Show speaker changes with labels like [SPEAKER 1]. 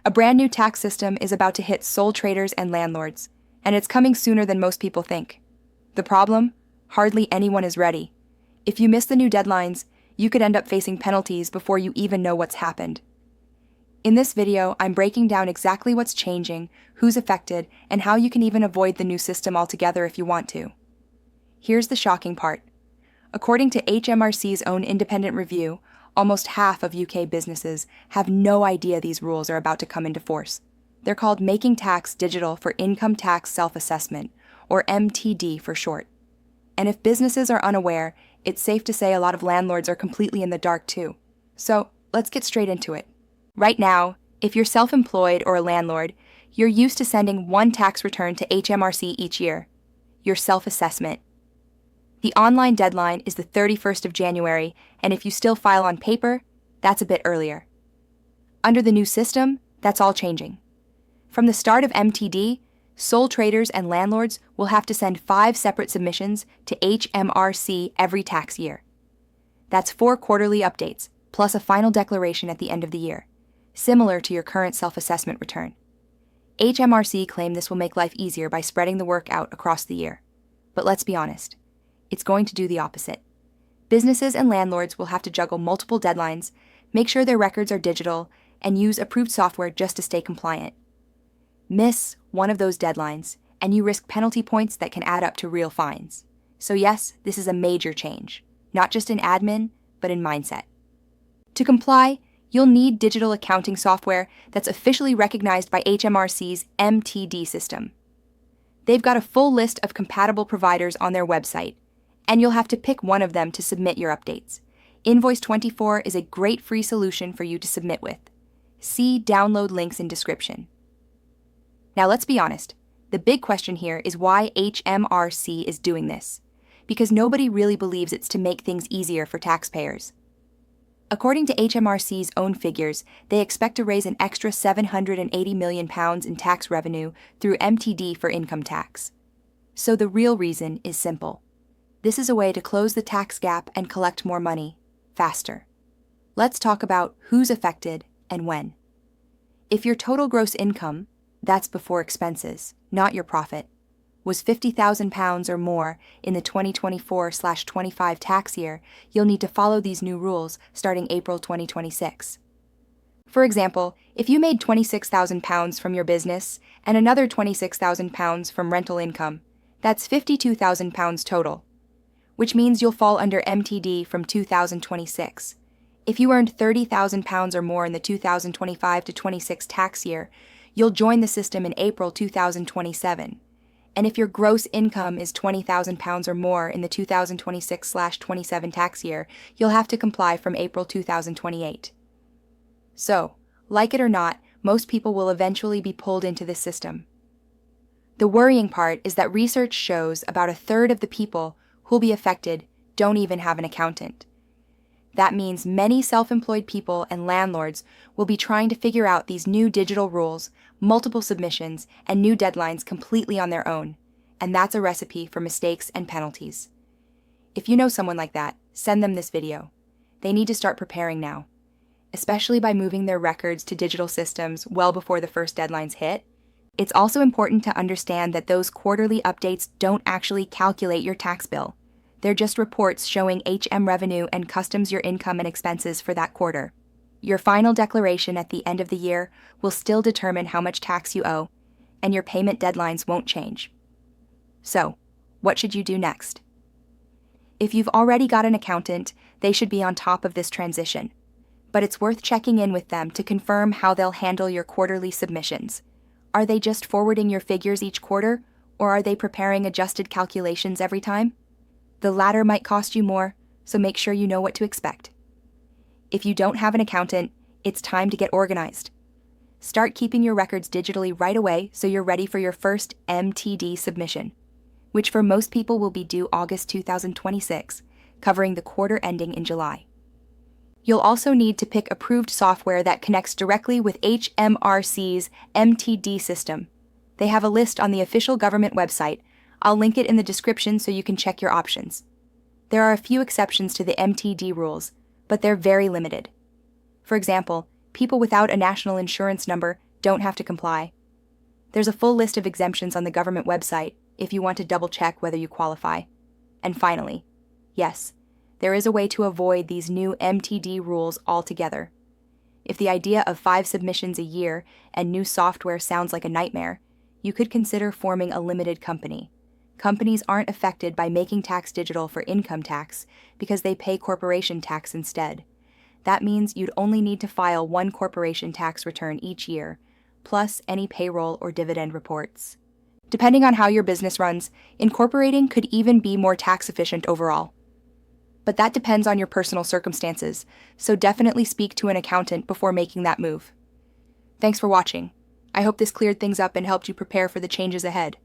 [SPEAKER 1] A brand new tax system is about to hit sole traders and landlords, and it's coming sooner than most people think. The problem? Hardly anyone is ready. If you miss the new deadlines, you could end up facing penalties before you even know what's happened. In this video, I'm breaking down exactly what's changing, who's affected, and how you can even avoid the new system altogether if you want to. Here's the shocking part. According to HMRC's own independent review, almost half of UK businesses have no idea these rules are about to come into force. They're called Making Tax Digital for Income Tax Self-Assessment, or MTD for short. And if businesses are unaware, it's safe to say a lot of landlords are completely in the dark too. So, let's get straight into it. Right now, if you're self-employed or a landlord, you're used to sending one tax return to HMRC each year, your self-assessment. The online deadline is the 31st of January, and if you still file on paper, that's a bit earlier. Under the new system, that's all changing. From the start of MTD, sole traders and landlords will have to send 5 separate submissions to HMRC every tax year. That's 4 quarterly updates, plus a final declaration at the end of the year, similar to your current self-assessment return. HMRC claim this will make life easier by spreading the work out across the year. But let's be honest, it's going to do the opposite. Businesses and landlords will have to juggle multiple deadlines, make sure their records are digital, and use approved software just to stay compliant. Miss one of those deadlines, and you risk penalty points that can add up to real fines. So yes, this is a major change, not just in admin, but in mindset. To comply, you'll need digital accounting software that's officially recognized by HMRC's MTD system. They've got a full list of compatible providers on their website, and you'll have to pick one of them to submit your updates. Invoice24 is a great free solution for you to submit with. See download links in description. Now let's be honest, the big question here is why HMRC is doing this, because nobody really believes it's to make things easier for taxpayers. According to HMRC's own figures, they expect to raise an extra £780 million in tax revenue through MTD for income tax. So the real reason is simple. This is a way to close the tax gap and collect more money, faster. Let's talk about who's affected and when. If your total gross income, that's before expenses, not your profit, was £50,000 or more in the 2024/25 tax year, you'll need to follow these new rules starting April 2026. For example, if you made £26,000 from your business and another £26,000 from rental income, that's £52,000 total, which means you'll fall under MTD from 2026. If you earned £30,000 or more in the 2025-26 tax year, you'll join the system in April 2027. And if your gross income is £20,000 or more in the 2026/27 tax year, you'll have to comply from April 2028. So, like it or not, most people will eventually be pulled into this system. The worrying part is that research shows about a third of the people who'll be affected don't even have an accountant. That means many self-employed people and landlords will be trying to figure out these new digital rules, multiple submissions, and new deadlines completely on their own, and that's a recipe for mistakes and penalties. If you know someone like that, send them this video. They need to start preparing now, especially by moving their records to digital systems well before the first deadlines hit. It's also important to understand that those quarterly updates don't actually calculate your tax bill. They're just reports showing HM revenue and customs your income and expenses for that quarter. Your final declaration at the end of the year will still determine how much tax you owe, and your payment deadlines won't change. So, what should you do next? If you've already got an accountant, they should be on top of this transition. But it's worth checking in with them to confirm how they'll handle your quarterly submissions. Are they just forwarding your figures each quarter, or are they preparing adjusted calculations every time? The latter might cost you more, so make sure you know what to expect. If you don't have an accountant, it's time to get organized. Start keeping your records digitally right away so you're ready for your first MTD submission, which for most people will be due August 2026, covering the quarter ending in July. You'll also need to pick approved software that connects directly with HMRC's MTD system. They have a list on the official government website. I'll link it in the description so you can check your options. There are a few exceptions to the MTD rules, but they're very limited. For example, people without a national insurance number don't have to comply. There's a full list of exemptions on the government website if you want to double-check whether you qualify. And finally, yes, there is a way to avoid these new MTD rules altogether. If the idea of 5 submissions a year and new software sounds like a nightmare, you could consider forming a limited company. Companies aren't affected by making tax digital for income tax because they pay corporation tax instead. That means you'd only need to file one corporation tax return each year, plus any payroll or dividend reports. Depending on how your business runs, incorporating could even be more tax efficient overall. But that depends on your personal circumstances, so definitely speak to an accountant before making that move. Thanks for watching. I hope this cleared things up and helped you prepare for the changes ahead.